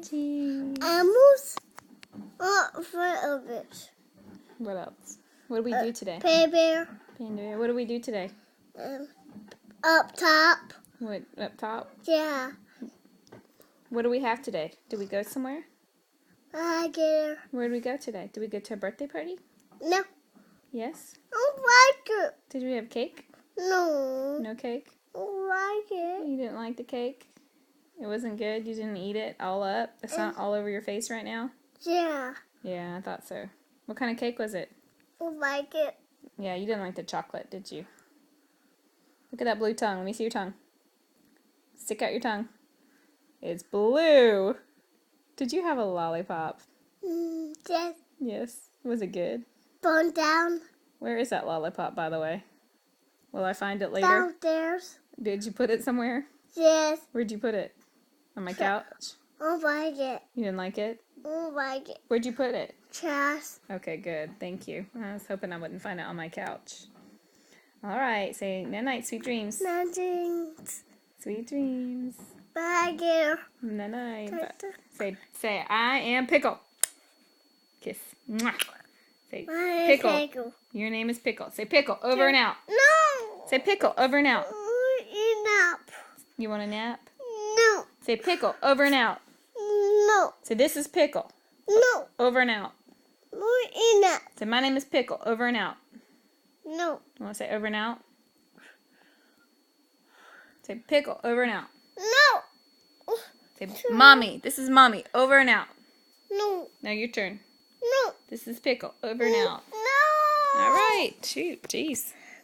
Cheese. Almost. For a bit. What else? What do we do today? Bear. Panda Bear. What do we do today? Up top. What, up top? Yeah. What do we have today? Did we go somewhere? I get Where did we go today? Did we go to a birthday party? No. Yes. I don't like it. Did we have cake? No. No cake? I don't like it. You didn't like the cake? It wasn't good? You didn't eat it all up? It's not all over your face right now? Yeah. Yeah, I thought so. What kind of cake was it? I don't like it. Yeah, you didn't like the chocolate, did you? Look at that blue tongue. Let me see your tongue. Stick out your tongue. It's blue. Did you have a lollipop? Just Yes. Was it good? bone down. Where is that lollipop, by the way? Will I find it later? Downstairs. Did you put it somewhere? Yes. Where'd you put it? On my couch? I don't like it. You didn't like it? I don't like it. Where'd you put it? Trash. Okay, good. Thank you. I was hoping I wouldn't find it on my couch. All right. Say night-night, sweet dreams. Nothing. Sweet dreams. Bye, girl. Night-night. Say, I am Pickle. Kiss. Mwah. Say, Pickle. Your name is Pickle. Say Pickle, over and out. No. Say Pickle, over and out. Enough. You want a nap? No. Say Pickle, over and out. No. Say, this is Pickle, No. over and out. Enough. Say, my name is Pickle, over and out. No. You want to say over and out? Say Pickle, over and out. No. Say, Mommy, this is Mommy, over and out. No. Now your turn. No. This is Pickle, over and out. No. All right. Shoot. Jeez.